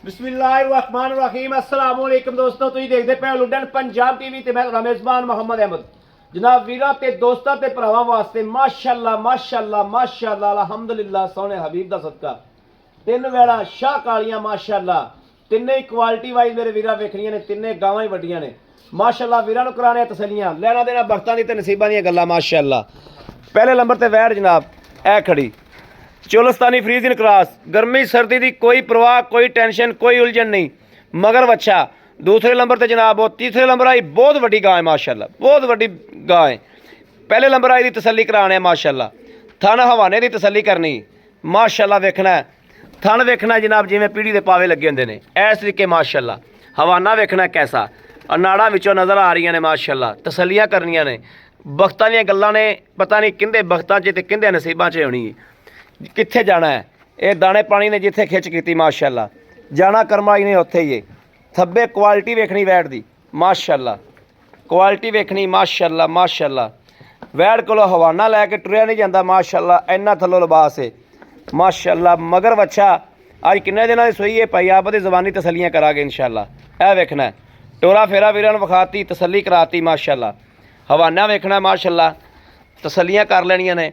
बिस्मिल्लाहिर्रहमानिर्रहीम अस्सलाम वालेकुम दोस्तों, तुसीं देखदे पे लुंडन पंजाब टीवी ते मैं मेज़बान मोहम्मद अहमद। जनाब वीरां ते दोस्तां ते भरावां वास्ते माशाअल्लाह माशाअल्लाह माशाअल्लाह अल्हम्दुलिल्लाह सोहने हबीब दा सदका तीन वेड़ा शाह कालियां माशाअल्लाह तिन्ने ही क्वालिटी वाइज मेरे वीरां वेखणियां ने, तिन्ने गावां ही वड्डियां ने माशाअल्लाह। वीरां नूं कराने तसल्लियां, लैना देना बख्तां दी ते नसीबां दी गल्लां माशाअल्लाह। पहले नंबर ते वैड़ जनाब ए खड़ी चोलस्तानी फ्रीजिन क्रॉस, गर्मी सर्दी की कोई परवाह कोई टेंशन कोई उलझन नहीं, मगर बच्चा। दूसरे नंबर पर जनाब वो तीसरे नंबर आई बहुत वड्डी गाय माशाअल्लाह, बहुत वड्डी गाय। पहले नंबर आई दी तसल्ली कराने माशाअल्लाह, थन हवाने की तसल्ली करनी माशाअल्लाह। वेखना थन वेखना जनाब जिमें पीढ़ी के पावे लगे होंगे ने इस तरीके माशाअल्लाह। हवाना वेखना कैसा नाड़ा विचों नज़र आ रही ने माशाअल्लाह, तसल्लियाँ करनियाँ ने। बख्तां दी गल्लां ने पता नहीं किंदे बख्तां च ते किंदे नसीबां च होनी कित्थे जाना है। ये दाने पानी ने जिथे खिच की माशाअल्लाह, जाना कर्मा ने उत्थे ही है। थब्बे क्वालिटी वेखनी वैड़ दी माशाअल्लाह, क्वालिटी वेखनी माशाअल्लाह माशाअल्लाह। वैड़ कोलों हवाना लैके टुरिया नहीं जाता माशाअल्लाह, इन्ना थल्लों लिबास है माशाअल्लाह। मगर बच्चा अज किन्ने दिनों की सोई है भाई, आप जबानी तसलियाँ करांगे इंशाअल्लाह। यह वेखना है टोरा फेरा वीरां नूं विखाती तसली कराती माशाअल्लाह। हवाना वेखना माशाअल्लाह, तसलियाँ कर लैनियां ने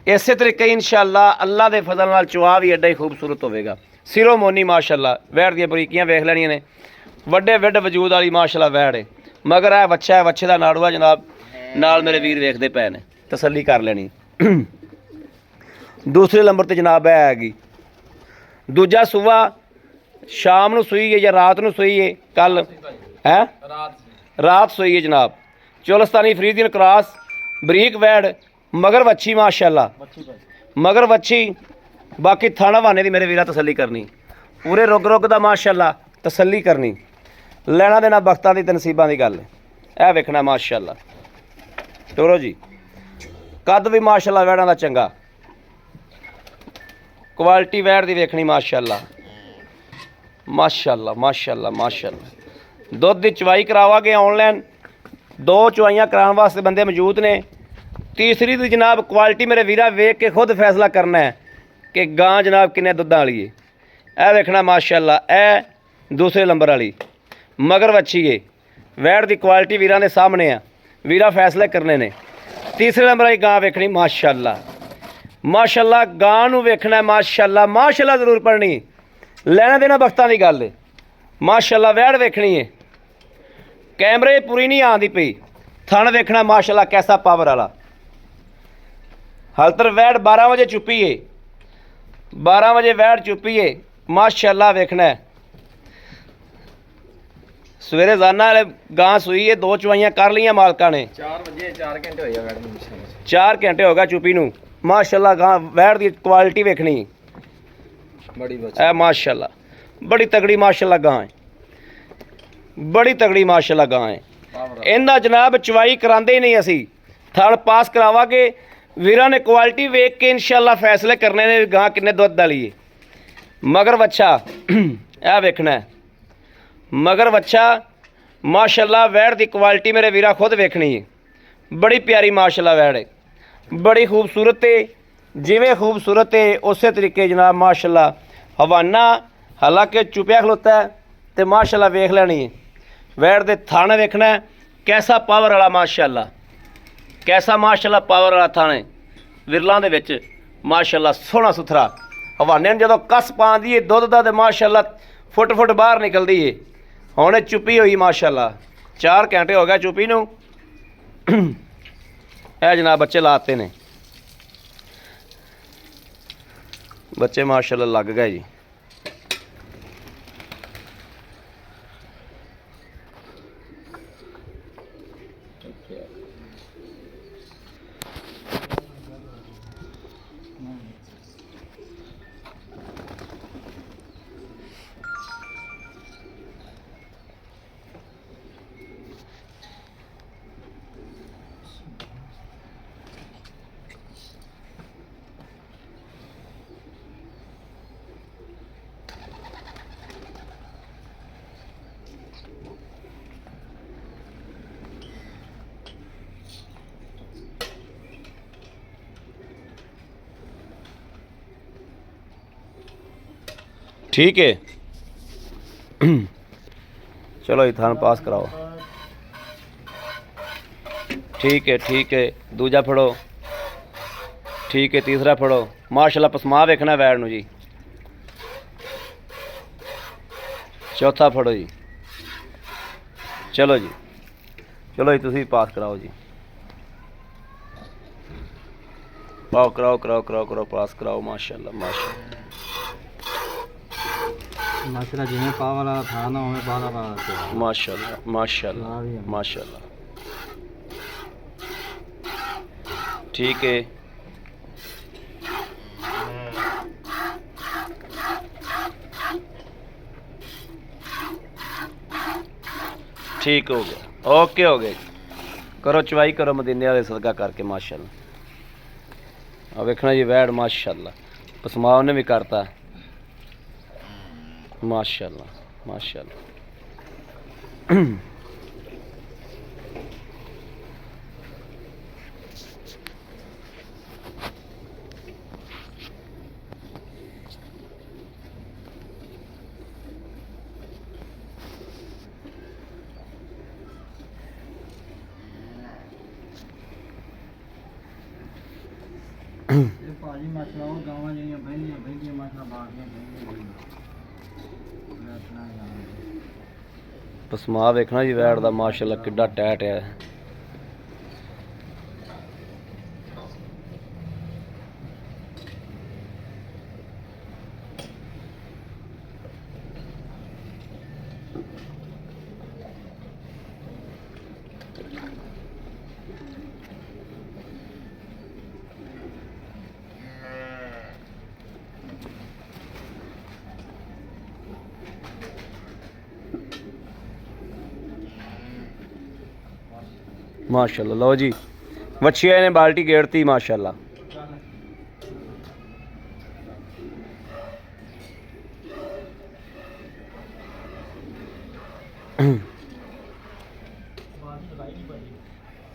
इस तरीके इंशाअल्लाह। अल्लाह के फजल नाल चुआ भी एडा ही खूबसूरत होगा। सिरों मोनी माशाअल्लाह, वैड़ दी बरीकियां वेख लैनियां ने, वड्डे वड्ड वजूद वाली माशाअल्लाह वैड़ है। मगर है बच्चा है, बच्चे का नाड़ूआ जनाब नाल मेरे वीर वेखते पे ने, तसली कर लेनी। दूसरे नंबर पर जनाब हैगी दूजा सूआ शाम नूं सूई है या रात नूं सूई है, कल है रात सूई है जनाब। चोलस्तानी फ्रीजियन क्रॉस बरीक वैड़, मगर वच्छी माशाअल्लाह, मगर वच्छी। बाकी थाना वाने की मेरे वीरा तसली करनी, पूरे रुग रुग का माशाअल्लाह तसली करनी। लेना देना बख्तां दी ते नसीबां दी गल है। वेखना माशाअल्लाह टोरो जी, कद भी माशाअल्लाह वैड़ां दा चंगा, क्वालिटी वैड़ दी वेखनी माशाअल्लाह माशाअल्लाह माशाअल्लाह माशाअल्लाह। दुध की चवाई करावांगे ऑनलाइन, दो चवाइयां कराने वास्ते बंदे मौजूद ने। तीसरी तो जनाब क्वालिटी मेरे वीरा वेख के खुद फैसला करना है कि गां जनाब किन्ने दुद्धां वाली है। यह वेखना माशाअल्लाह, ए दूसरे नंबर वाली मगर वच्छी है। वैड़ की क्वालिटी वीरां दे सामने आ, वीरा फैसले करने ने। तीसरे नंबर वाली गां वेखनी माशाअल्लाह माशाअल्लाह। गां नूं वेखना माशाअल्लाह माशाअल्लाह जरूर पढ़नी, लेना देना बख्तां दी गल माशाअल्लाह। वैड़ वेखनी है, कैमरे पूरी नहीं आती पई। थन वेखना माशाअल्लाह कैसा पावर वाला। हालतर वैड़ 12 बजे चुपी है, 12 बजे वैड़ चुपी है माशाअल्लाह। वेखना है सवेरे जाना गां सूई है, दो चवाइयां कर लियां मालका ने। 4 बजे 4 घंटे हो गए, 4 घंटे हो गया चुपी नूं माशाअल्लाह। गां वैड़ की क्वालिटी वेखनी बड़ी माशाअल्लाह, बड़ी तगड़ी माशाअल्लाह गां है, बड़ी तगड़ी माशाअल्लाह गां है। इन्दा जनाब चवाई करांदे ही नहीं असी, थन पास करावांगे। वीरां ने क्वालिटी वेख के इंशाअल्लाह फैसले करने ने गां किन्ने दुध वाली है। मगर बच्चा यह वेखना है, मगर बच्चा माशाअल्लाह। वैड़ की क्वालिटी मेरे वीरा खुद वेखनी है, बड़ी प्यारी माशाअल्लाह वैड़ है, बड़ी खूबसूरत है। जिमें खूबसूरत है उस तरीके जनाब माशाअल्लाह। हवाना हालांकि चुपिया खलोता है तो माशाअल्लाह वेख लैनी है। वैड़ दे थाने वेखना है कैसा पावर वाला माशाअल्लाह, कैसा माशाअल्लाह पावर वाला थाने विरलों दे विच माशाअल्लाह। सोहना सुथरा हवाने जो कस पाँदी है दुध का तो माशाअल्लाह फुट फुट बाहर निकलती है। हुण चुपी हुई माशाअल्लाह, 4 घंटे हो गया चुपी नूं। ए जनाब बच्चे लाते ने, बच्चे माशाअल्लाह लग गए जी। ठीक है। चलो जी थान पास कराओ। ठीक है दूजा फड़ो। ठीक है तीसरा फड़ो। माशाल्लाह पसमा वेखना वैड़ नूं जी। चौथा फड़ो जी। चलो जी तुसीं पास कराओ जी। पाओ कराओ पास कराओ। माशाल्लाह माशाल्लाह जिवें पा वाला था ना उवें पा वाला माशाल्लाह ठीक है। ठीक हो गया, ओके हो गया। करो चवाई करो मदीने वाले सदका करके। माशाल्लाह वेखना जी वैड़ माशाल्लाह पसमा उन्हें भी करता। माशाल्लाह भाजी माशाल्लाह वो गावां जिहड़ियां बहंदियां माशाल्लाह बागियां बहंदियां पसमा वेखना जी वैड़ दा माशाल्लाह किड्डा टैट है। माशाल्लाह लो जी वछिया ने बाल्टी गेड़ती माशाल्लाह।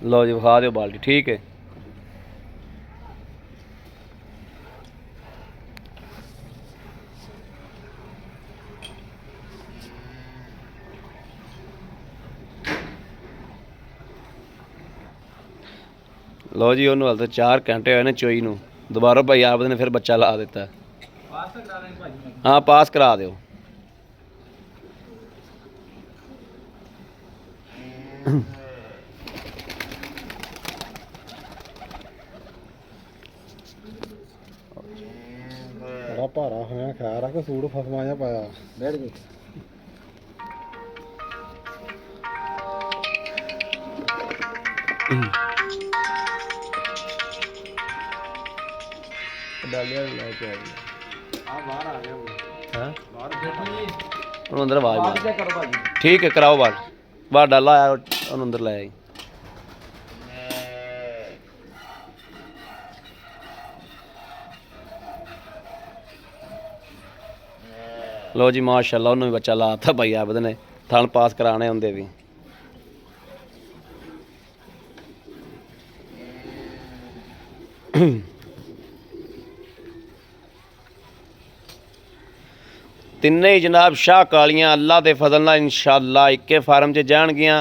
लो जी विखा दो बाल्टी। ठीक है लो जी उन्होंने हाल तो 4 घंटे होए ने चोई नूं। दोबारा भाई आप ने फिर बच्चा ला दिता। हाँ पास करा दो। बड़ा भारा होया खैर है कि सूट फसमा जा पाया बैठ गई डालिया लेके आ बाहर आ गया हाँ बाहर अंदर आवाज मार। ठीक है कराओ बाहर डाला आया अंदर ले आई। लो जी माशाल्लाह उन्होंने बच्चा लाता भाई आबद ने। थन पास कराने होंगे भी। तिन्ने ही जनाब शाह कालियां अल्लाह के फजल नाल इंशाअल्लाह इक्के फार्म च जाणगियां।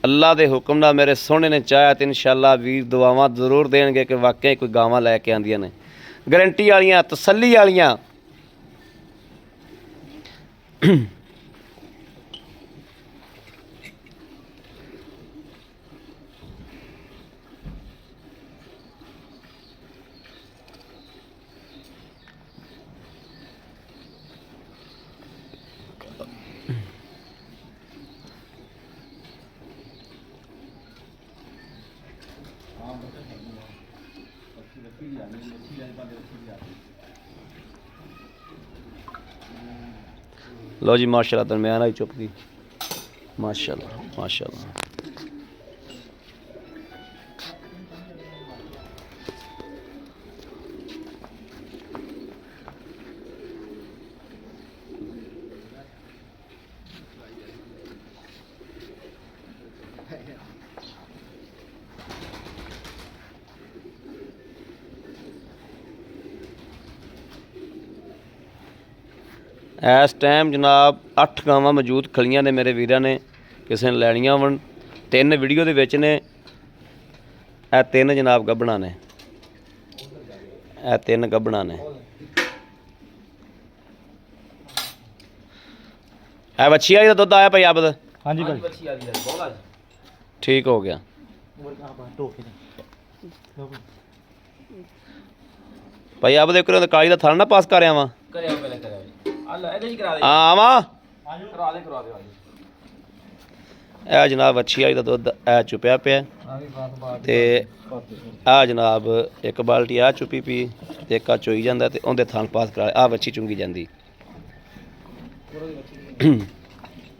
अल्लाह के हुक्म नाल मेरे सोहने ने चाह्या तो इंशाअल्लाह वीर दुआवां जरूर देणगे कि वाकई कोई गावां लैके आंदियां ने गारंटी वालियां तसल्ली वालियां। लो जी माशाल्लाह दरम्यान आई चुप गई। माशाल्लाह ਇਸ ਟਾਈਮ ਜਨਾਬ 8 ਗਾਵਾਂ ਮੌਜੂਦ ਖਲੀਆਂ ਨੇ ਮੇਰੇ ਵੀਰਾਂ ਨੇ, ਕਿਸੇ ਨੇ ਲੈਣੀਆਂ ਹੋਣ। 3 ਵੀਡੀਓ ਦੇ ਵਿੱਚ ਨੇ, ਇਹ 3 ਜਨਾਬ ਗੱਭਣਾ ਨੇ, ਇਹ 3 ਗੱਭਣਾ ਨੇ। ਇਹ ਵੱਛੀ ਵਾਲੀ ਦਾ ਦੁੱਧ ਆਇਆ ਭਾਈ ਆਬਦ? ਹਾਂਜੀ ਭਾਈ ਠੀਕ ਹੋ ਗਿਆ। ਭਾਈ ਆਬਦ ਇੱਕ ਵਾਰ ਕਾਲੀ ਦਾ ਥਣ ਨਾ ਪਾਸ ਕਰਿਆ ਵਾ ਆਵਾਂ। ਇਹ ਜਨਾਬ ਵੱਛੀ ਵਾਲੀ ਦਾ ਦੁੱਧ ਇਹ ਚੁੱਪਿਆ ਪਿਆ ਤੇ ਆ ਜਨਾਬ ਇੱਕ ਬਾਲਟੀ ਆ ਚੁੱਪੀ ਪੀ ਤੇ ਇੱਕ ਆ ਚੋਈ ਜਾਂਦਾ ਤੇ ਉਹਦੇ ਥਣ ਪਾਸ ਕਰਾ ਆ ਵੱਛੀ ਚੁੰਗੀ ਜਾਂਦੀ।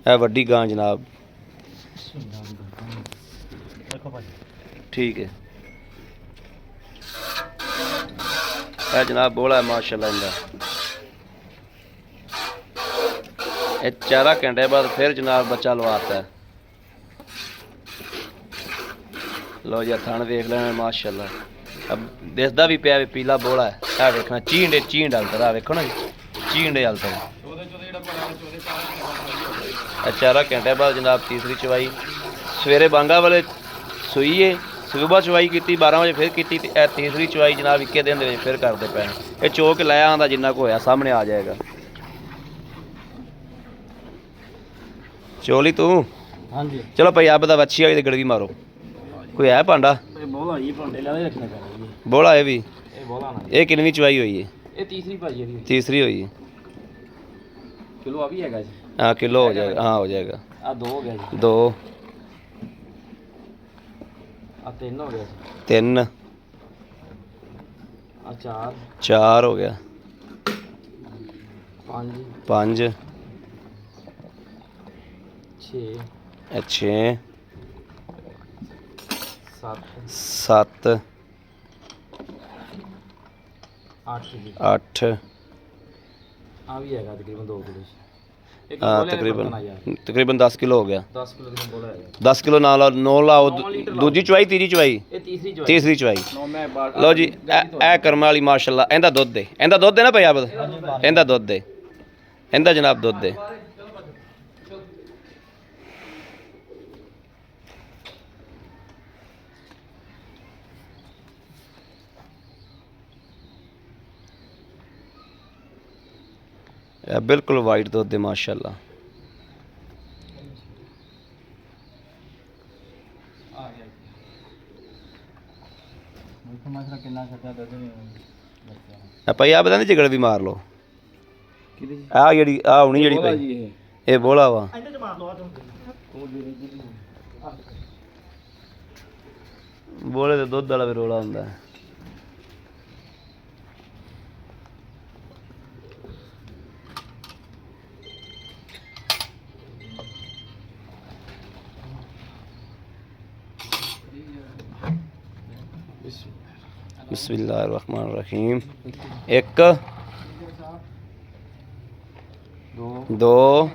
ਇਹ ਵੱਡੀ ਗਾਂ ਜਨਾਬ, ਠੀਕ ਹੈ। ਇਹ ਜਨਾਬ ਬੋਲਾ ਮਾਸ਼ਾਅੱਲਾ ਇੰਦਾ। ਇਹ 4 ਘੰਟੇ ਬਾਅਦ फिर जनाब बच्चा लवाता है। लो जी थन देख लेना माशाल्लाह। अब दिसदा भी पिया पीला बोला है। आ देखना चींडे चींड हलता है, देखो ना जी चींडे हलता है। 4 घंटे बाद जनाब तीसरी चवाई सवेरे बांगा वाले सूई है, सुबह चवाई की 12 बजे फिर की। तीसरी चवाई जनाब 21 दिन फिर करते पे। ये चो के लाया आंदा जिन्ना को होया सामने आ जाएगा। चोली तू हाँ जी चलो भाई आप बता अच्छी आई गड़वी मारो। कोई है भांडा बोला है भी ये किनवी चवाई हुई है? तीसरी हुई है। किलो अभी है जी? हाँ किलो हो जाएगा, हाँ हो जाएगा। आ 2 हो गया जी, 2 आ 3 हो गया जी, 3 आ 4 4 हो गया, 5 5 6 6 7 7 8 जी, 8 आ भी है तकरीबन 2 किलो। हाँ तकरीबन 10 किलो हो गया। 10 किलो की बोला है 10 किलो ना लाओ 9 लाओ। दूजी चवाई तीसरी चवाई ये तीसरी चवाई नो मैं बात लो जी ए करम वाली माशाल्लाह। इंदा दुध दे, इंदा दुध दे ना भाई आबद, इंदा दुध दे, इंदा जनाब दुध दे। बिल्कुल वाइट दुध दे माशाल्लाह। भाई आप बता जिगड़ भी मार लो। आ जेड़ी आ होनी जेड़ी भाई ये बोला वा बोले तो दुध वाला भी रोला हुंदा है। बिस्मिल्लाहिर्रहमानिर्रहीम। 1 2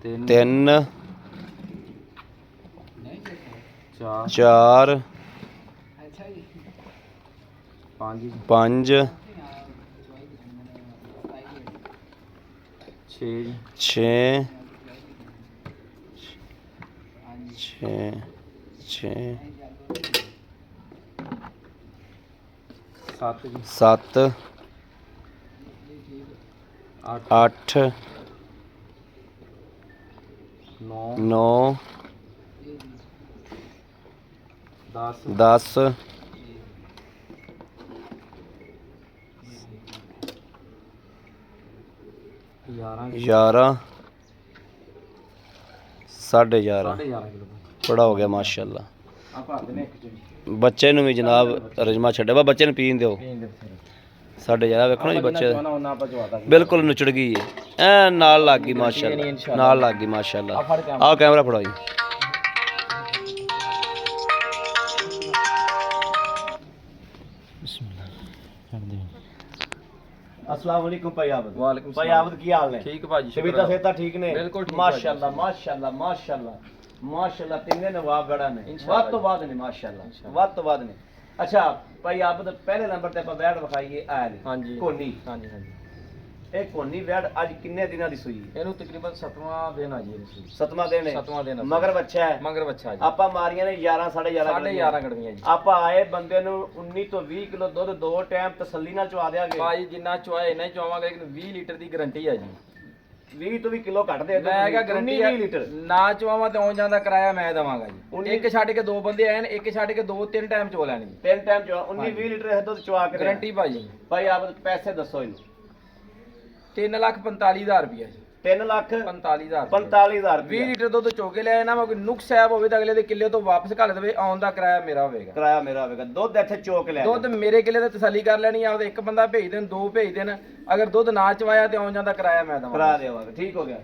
3 4 5 6 7 8 9 10 11 11.5 किलो बड़ा हो गया माशाल्लाह। बच्चे ਨੂੰ ਵੀ ਜਨਾਬ ਰਜਮਾ ਛੱਡਿਆ ਵਾ, ਬੱਚੇ ਨੂੰ ਪੀਣ ਦਿਓ। 11.5 ਵੇਖੋ ਨਾ ਜੀ ਬੱਚੇ ਬਿਲਕੁਲ ਨੁਚੜ ਗਈ ਹੈ ਐ ਨਾਲ ਲੱਗ ਗਈ ਮਾਸ਼ਾਅੱਲਾ, ਨਾਲ ਲੱਗ ਗਈ ਮਾਸ਼ਾਅੱਲਾ। ਆਹ ਕੈਮਰਾ ਫੜਾਓ ਜੀ। अस्सलाम वालेकुम भाई आबद। वालेकुम भाई आबद की हाल है? ठीक भाजी, तबीयत सेहत ठीक ने? बिल्कुल ठीक माशाल्लाह माशाल्लाह माशाल्लाह माशाल्लाह। तिन्ने नवाब गड़ा ने वध तो वध ने माशाल्लाह, वध तो वध ने। अच्छा ਭਾਈ ਆਪ ਤਾਂ ਪਹਿਲੇ ਨੰਬਰ ਤੇ ਆਪਾਂ ਵੈੜ ਵਿਖਾਈਏ ਆ ਲਈ ਹਾਂਜੀ ਕੋਨੀ। ਹਾਂਜੀ ਹਾਂਜੀ ਇਹ ਕੋਨੀ ਵੈੜ ਅੱਜ ਕਿੰਨੇ ਦਿਨਾਂ ਦੀ ਸੂਈ ਹੈ? ਇਹਨੂੰ ਤਕਰੀਬਨ 7ਵਾਂ ਦਿਨ ਆ ਜੀ ਇਹਨੂੰ 7ਵਾਂ ਦਿਨ ਹੈ। 7ਵਾਂ ਦਿਨ ਆ। ਮਗਰ ਬੱਚਾ ਹੈ। ਮਗਰ ਬੱਚਾ ਜੀ ਆਪਾਂ ਮਾਰੀਆਂ ਨੇ 11 11.5 11.5 ਗੜਵੀਆਂ ਜੀ। ਆਪਾਂ ਆਏ ਬੰਦੇ ਨੂੰ 19 ਤੋਂ 20 ਕਿਲੋ ਦੁੱਧ ਦੋ ਟਾਈਮ ਤਸੱਲੀ ਨਾਲ ਚਵਾ ਦਿਆਂਗੇ। ਭਾਈ ਜਿੰਨਾ ਚੁਆਏ ਇੰਨਾ ਹੀ ਚੁਆਵਾਂਗੇ, ਲੇਕਿਨ 20 ਲੀਟਰ ਦੀ ਗਾਰੰਟੀ ਹੈ ਜੀ। 20 ਤੋਂ ਵੀ ਕਿਲੋ ਘੱਟ ਦੇ ਮੈਂ ਕਿਹਾ ਗਾਰੰਟੀ 20 ਲੀਟਰ ਨਾ ਚੁਆਵਾਂ ਤੇ ਆਉਣ ਜਾਂਦਾ ਕਿਰਾਇਆ ਮੈਂ ਦੇਵਾਂਗਾ ਜੀ। ਇੱਕ ਛੱਡ ਕੇ ਦੋ ਬੰਦੇ ਆਏ ਨੇ, ਇੱਕ ਛੱਡ ਕੇ ਦੋ ਤਿੰਨ ਟਾਈਮ ਚੋ ਲੈਣੀ ਜੀ। ਤਿੰਨ ਟਾਈਮ ਚਵਾ 19 20 ਲੀਟਰ ਇਹ ਦੁੱਧ ਚਵਾ ਕੇ ਗਾਰੰਟੀ ਭਾਜੀ। ਭਾਈ ਆਪ ਪੈਸੇ ਦੱਸੋ ਇਹਨੂੰ। 3,45,000 ਰੁਪਇਆ ਜੀ। 3,45,000 45,000 ਰੁਪਏ 20 ਲੀਟਰ ਦੁੱਧ ਚੋ ਕੇ ਲਿਆਏ ਨਾ, ਮੈਂ ਕੋਈ ਨੁਕਸ ਸਾਹਿਬ ਹੋਵੇ ਤਾਂ ਅਗਲੇ ਦੇ ਕਿੱਲੇ ਤੋਂ ਵਾਪਸ ਘੱਲ ਦੇਵੇ, ਆਉਣ ਦਾ ਕਿਰਾਇਆ ਮੇਰਾ ਹੋਵੇਗਾ। ਕਿਰਾਇਆ ਮੇਰਾ ਹੋਵੇਗਾ। ਦੁੱਧ ਇੱਥੇ ਚੋਕ ਲਿਆ ਦੁੱਧ ਮੇਰੇ ਕਿੱਲੇ ਤੇ ਤਸੱਲੀ ਕਰ ਲੈਣੀ ਆ, ਉਹਦੇ ਇੱਕ ਬੰਦਾ ਭੇਜ ਦੇਣ, ਦੋ ਭੇਜ ਦੇਣ, ਅਗਰ ਦੁੱਧ ਨਾ ਚਵਾਇਆ ਤੇ ਆਉਣ ਜਾਂਦਾ ਕਿਰਾਇਆ ਮੈਂ ਕਰਾ ਦੇਵਾਂਗਾ। ਦੇਵਾਂਗੇ। ਠੀਕ ਹੋ ਗਿਆ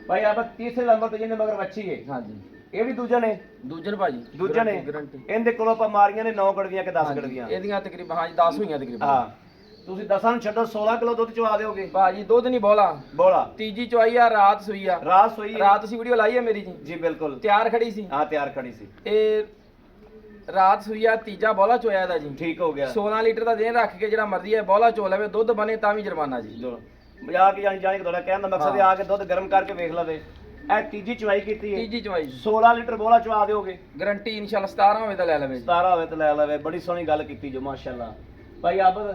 ਭਾਈ। ਆਪਾਂ ਤੀਸਰੇ ਨੰਬਰ ਤੇ ਜਿਹਨੇ ਮਗਰ ਵੱਛੀ ਹੈ, ਹਾਂਜੀ ਇਹ ਵੀ ਦੂਜਾ ਨੇ। ਦੂਜਨ ਭਾਜੀ ਦੂਜਾ ਨੇ ਗਾਰੰਟੀ। ਇਹਦੇ ਕੋਲੋਂ ਆਪਾਂ ਮਾਰੀਆਂ ਨੇ 9 ਗੜਵੀਆਂ ਕਿ 10 ਗੜਵੀਆਂ। ਇਹਦੀਆਂ ਤਕਰੀਬਨ ਹਾਂਜੀ 10 ਹੋਈਆਂ ਤਕਰੀਬਨ। ਹਾਂ ਤੁਸੀਂ 10 ਨੂੰ ਛੱਡੋ 16 ਕਿਲੋ ਦੁੱਧ ਚਵਾ ਦਿਓਗੇ। ਭਾਜੀ ਦੁੱਧ ਨਹੀਂ ਬੋਲਾ, ਬੋਲਾ ਤੀਜੀ ਚਵਾਈ ਆ, ਰਾਤ ਸੂਈ ਆ। ਰਾਤ ਸੋਈ ਹੈ। ਰਾਤ ਤੁਸੀਂ ਵੀਡੀਓ ਲਾਈ ਹੈ ਮੇਰੀ ਜੀ, ਜੀ ਬਿਲਕੁਲ ਤਿਆਰ ਖੜੀ ਸੀ। ਹਾਂ ਤਿਆਰ ਖੜੀ ਸੀ। ਇਹ ਰਾਤ ਸੂਈ ਆ, ਤੀਜਾ ਬੋਲਾ ਚੋਇਆ ਦਾ ਜੀ। ਠੀਕ ਹੋ ਗਿਆ। 16 ਲੀਟਰ ਦਾ ਦੇਣ ਰੱਖ ਕੇ ਜਿਹੜਾ ਮਰਜ਼ੀ ਹੈ ਬੋਲਾ ਚੋ ਲਵੇ, ਦੁੱਧ ਬਣੇ ਤਾਂ ਵੀ ਜੁਰਮਾਨਾ ਜੀ। ਜੋ ਮਜ਼ਾਕ ਜਾਣੀ ਜਾਣੀ ਕਿ ਤੁਹਾਡਾ ਕਹਿਣ ਦਾ ਮਕਸਦ ਹੈ ਆ ਕੇ ਦੁੱਧ ਗਰਮ ਕਰਕੇ ਵੇਖ ਲਵੇ। ਇਹ ਤੀਜੀ ਚਵਾਈ ਕੀਤੀ ਹੈ। ਤੀਜੀ ਚਵਾਈ 16 ਲੀਟਰ ਬੋਲਾ ਚਵਾ ਦਿਓਗੇ। ਗਾਰੰਟੀ ਇਨਸ਼ਾਅੱਲਾ 17 ਹੋਵੇ ਤਾਂ ਲੈ ਲਵੇ ਜੀ। 17 ਹੋਵੇ ਤਾਂ ਲੈ ਲਵੇ। ਬੜੀ ਸੋਹਣੀ ਗੱਲ ਕੀਤੀ ਜੋ ਮਾਸ਼ਾਅੱਲਾ। ਭਾਈ ਆਬਦ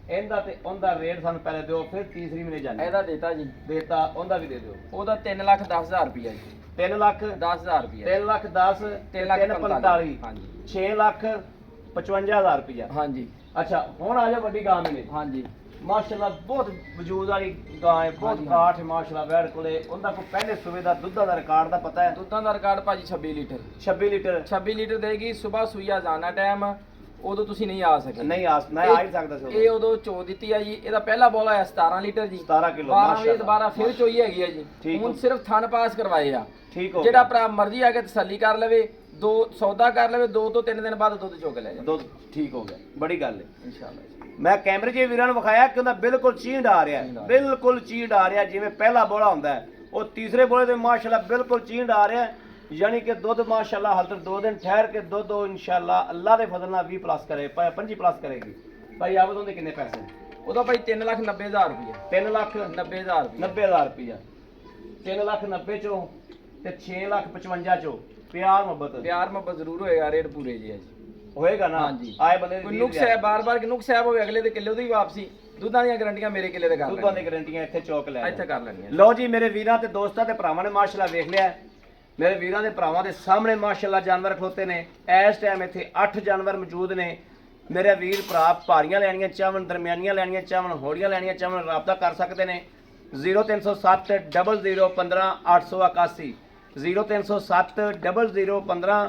ਇਹਦਾ ਤੇ ਉਹਦਾ ਰੇਟ ਸਾਨੂੰ ਪਹਿਲੇ ਦਿਓ, ਫਿਰ ਤੀਸਰੀ ਮਹੀਨੇ ਜਾਣੀ ਇਹਦਾ ਦੇਤਾ ਜੀ। ਦੇਤਾ ਉਹਦਾ ਵੀ ਦੇ ਦਿਓ। ਉਹਦਾ 3,10,000 ਰੁਪਇਆ ਜੀ। 3 ਲੱਖ 10,000 ਰੁਪਇਆ। 3 ਲੱਖ 10 3,45,000 ਹਾਂਜੀ 6 ਲੱਖ 55,000 ਰੁਪਇਆ। ਹਾਂਜੀ ਅੱਛਾ ਹੁਣ ਆ ਜਾ ਵੱਡੀ ਗਾਂ ਨੇ। ਹਾਂਜੀ ਮਾਸ਼ਾਅੱਲਾ ਬਹੁਤ ਵਜੂਦ ਵਾਲੀ ਗਾਂ ਹੈ, ਬਹੁਤ ਹਾਂਜੀ, ਕਾਠ ਹੈ ਮਾਸ਼ਾਅੱਲਾ। ਵੈੜ ਕੋਲੇ ਉਹਦਾ ਕੋਈ ਪਹਿਲੇ ਸੂਬੇ ਦਾ ਦੁੱਧਾਂ ਦਾ ਰਿਕਾਰਡ ਦਾ ਪਤਾ ਹੈ। ਦੁੱਧਾਂ ਦਾ ਰਿਕਾਰਡ ਭਾਜੀ 26 ਲੀਟਰ 26 ਲੀਟਰ 26 ਲੀਟਰ ਦੇਗੀ। ਸਵੇਰ ਸੂਈਆ ਜਾਣਾ ਟਾਈਮ, ਉਦੋਂ ਤੁਸੀਂ ਨਹੀਂ ਆ ਸਕੇ। ਨਹੀਂ ਆ ਮੈਂ ਆ ਹੀ ਸਕਦਾ ਸੀ ਇਹ ਉਦੋਂ ਚੋ ਦਿੱਤੀ ਆ ਜੀ। ਇਹਦਾ ਪਹਿਲਾ ਬੋਲ ਆਇਆ 17 ਲੀਟਰ ਜੀ। 17 ਕਿਲੋ 12 ਵਜੇ ਦੁਬਾਰਾ ਫਿਰ ਚੋਈ ਹੈਗੀ ਆ ਜੀ। ਠੀਕ ਹੁਣ ਹੋ। ਸਿਰਫ ਥਣ ਪਾਸ ਕਰਵਾਏ ਆ। ਠੀਕ ਹੋ ਜਿਹੜਾ ਗਿਆ। ਭਰਾ ਮਰਜ਼ੀ ਆ ਕੇ ਤਸੱਲੀ ਕਰ ਲਵੇ, ਦੋ ਸੌਦਾ ਕਰ ਲਵੇ, 2 ਤੋਂ 3 ਦਿਨ ਬਾਅਦ ਦੁੱਧ ਚੁੱਕ ਲੈ ਜਾ ਦੁੱਧ ਠੀਕ ਹੋ ਗਿਆ। ਬੜੀ ਗੱਲ ਹੈ। ਇਨਸ਼ਾਅੱਲਾ। ਮੈਂ ਕੈਮਰੇ 'ਚ ਵੀਰਾਂ ਨੂੰ ਵਿਖਾਇਆ ਕਿ ਉਹਦਾ ਬਿਲਕੁਲ ਚੀਂਡ ਆ ਰਿਹਾ ਹੈ। ਬਿਲਕੁਲ ਚੀਂਡ ਆ ਰਿਹਾ ਜਿਵੇਂ ਪਹਿਲਾ ਬੋਲਾ ਹੁੰਦਾ ਹੈ, ਉਹ ਤੀਸਰੇ ਬੋਲੇ ਤੇ ਮਾਸ਼ਾਅੱਲਾ ਬਿਲਕੁਲ ਚੀਂਡ ਆ ਰਿਹਾ ਹੈ। ਯਾਨੀ ਕਿ ਦੁੱਧ ਮਾਸ਼ਾਅੱਲਾ ਹਾਲ ਤੱਕ 2 ਦਿਨ ਠਹਿਰ ਕੇ ਦੁੱਧ ਉਹ ਇਨਸ਼ਾਅੱਲਾ ਅੱਲਾ ਦੇ ਫਜ਼ਲ ਨਾਲ 20 ਪਲੱਸ ਕਰੇ, 25 ਪਲੱਸ ਕਰੇਗੀ। ਭਾਈ ਆਪ ਉਹਦੇ ਕਿੰਨੇ ਪੈਸੇ? ਉਹਦਾ ਭਾਈ 3,90,000 ਰੁਪਇਆ। 3 ਲੱਖ 90,000 ਰੁਪਇਆ। 90,000 ਰੁਪਇਆ। 3 ਲੱਖ 90 ਚੋਂ ਤੇ 6 ਲੱਖ 55 ਚੋਂ ਪਿਆਰ ਮੁਹੱਬਤ ਪਿਆਰ ਮੁਹੱਬਤ ਜ਼ਰੂਰ ਹੋਏਗਾ, ਰੇਟ ਪੂਰੇ ਜੀ ਅੱਜ ਹੋਏਗਾ ਨਾ। ਹਾਂਜੀ। ਆਏ ਬੰਦੇ ਕੋਈ ਨੁਕਸ ਹੈ ਬਾਰ-ਬਾਰ ਕਿ ਨੁਕਸ ਸਾਹਿਬ ਹੋਵੇ, ਅਗਲੇ ਦੇ ਕਿੱਲੇ ਉਹਦੀ ਵਾਪਸੀ। ਦੁੱਧਾਂ ਦੀਆਂ ਗਾਰੰਟੀਆਂ ਮੇਰੇ ਕਿੱਲੇ ਦੇ ਕਰ ਦੁੱਧਾਂ ਦੀ ਗਾਰੰਟੀਆਂ ਇੱਥੇ ਚੌਕ ਲੈ ਇੱਥੇ ਕਰ ਲੈਣੀਆਂ। ਲਓ ਜੀ ਮੇਰੇ ਵੀਰਾਂ ਤੇ ਦੋਸਤਾਂ ਤੇ ਭਰਾਵਾਂ ਨੇ ਮਾਸ਼ਾਅੱਲਾ ਵੇਖ ਲਿਆ। ਮੇਰੇ ਵੀਰਾਂ ਦੇ ਭਰਾਵਾਂ ਦੇ ਸਾਹਮਣੇ ਮਾਸ਼ਾਅੱਲਾ ਜਾਨਵਰ ਖਲੋਤੇ ਨੇ। ਇਸ ਟਾਈਮ ਇੱਥੇ 8 ਜਾਨਵਰ ਮੌਜੂਦ ਨੇ। ਮੇਰੇ ਵੀਰ ਭਰਾ ਭਾਰੀਆਂ ਲੈਣੀਆਂ ਚਾਹਣ, ਦਰਮਿਆਨੀਆਂ ਲੈਣੀਆਂ ਚਾਹਣ, ਹੋੜੀਆਂ ਲੈਣੀਆਂ ਚਾਹਣ, ਰਾਬਤਾ ਕਰ ਸਕਦੇ ਨੇ। 0307 00 15 881 0307 00 15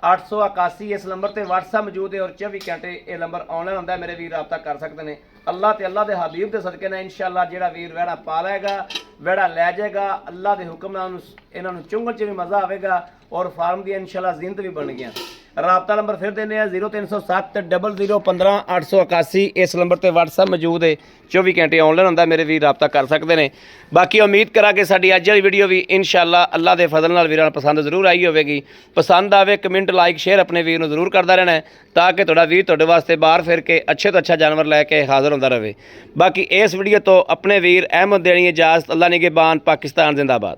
881 ਇਸ ਨੰਬਰ ਤੇ WhatsApp ਮੌਜੂਦ ਹੈ ਔਰ 24 ਘੰਟੇ ਇਹ ਨੰਬਰ ਆਨਲਾਈਨ ਹੁੰਦਾ ਹੈ। ਮੇਰੇ ਵੀਰ ਰਾਬਤਾ ਕਰ ਸਕਦੇ ਨੇ। ਅੱਲਾਹ ਤੇ ਅੱਲਾਹ ਦੇ ਹਬੀਬ ਦੇ ਸਦਕੇ ਨਾਲ ਇਨਸ਼ਾਅੱਲਾ ਜਿਹੜਾ ਵੀਰ ਵਹਿੜਾ ਪਾ ਲਏਗਾ, ਵਹਿੜਾ ਲੈ ਜਾਏਗਾ, ਅੱਲਾਹ ਦੇ ਹੁਕਮ ਨਾਲ ਇਹਨਾਂ ਨੂੰ ਚੁੰਗਣ 'ਚ ਵੀ ਮਜ਼ਾ ਆਵੇਗਾ ਔਰ ਫਾਰਮ ਦੀ ਇਨਸ਼ਾਅੱਲਾ ਜ਼ਿੰਦ ਵੀ ਬਣ ਗਿਆ। ਰਾਬਤਾ ਨੰਬਰ ਫਿਰ ਦਿੰਦੇ ਆ 0307 00 15 881 ਇਸ ਨੰਬਰ ਤੇ WhatsApp ਮੌਜੂਦ ਹੈ, 24 ਘੰਟੇ ਆਨਲਾਈਨ ਹੁੰਦਾ। ਮੇਰੇ ਵੀਰ ਰਾਬਤਾ ਕਰ ਸਕਦੇ ਨੇ। ਬਾਕੀ ਉਮੀਦ ਕਰਾਂਗੇ ਸਾਡੀ ਅੱਜ ਵਾਲੀ ਵੀਡੀਓ ਵੀ ਇਨਸ਼ਾਅੱਲਾ ਅੱਲਾਹ ਦੇ ਫਜ਼ਲ ਨਾਲ ਵੀਰਾਂ ਨੂੰ ਪਸੰਦ ਜ਼ਰੂਰ ਆਈ ਹੋਵੇਗੀ। ਪਸੰਦ ਆਵੇ ਕਮੈਂਟ ਲਾਈਕ ਸ਼ੇਅਰ ਆਪਣੇ ਵੀਰ ਨੂੰ ਜ਼ਰੂਰ ਕਰਦਾ ਰਹਿਣਾ ਹੈ ਤਾਂ ਕਿ ਤੁਹਾਡਾ ਵੀਰ ਤੁਹਾਡੇ ਵਾਸਤੇ ਬਾਹਰ ਫਿਰ ਕੇ ਅੱਛੇ ਤੋਂ ਅੱਛਾ ਜਾਨਵਰ ਲੈ ਕੇ ਹਾਜ਼ਰ ਹੁੰਦਾ ਰਹੇ। ਬਾਕੀ ਇਸ ਵੀਡੀਓ ਤੋਂ ਆਪਣੇ ਵੀਰ ਅਹਿਮਦ ਦੇਣੀ ਇਜਾਜ਼ਤ। ਅੱਲਾਹ ਨਿਗਹਿਬਾਨ। ਪਾਕਿਸਤਾਨ ਜ਼ਿੰਦਾਬਾਦ।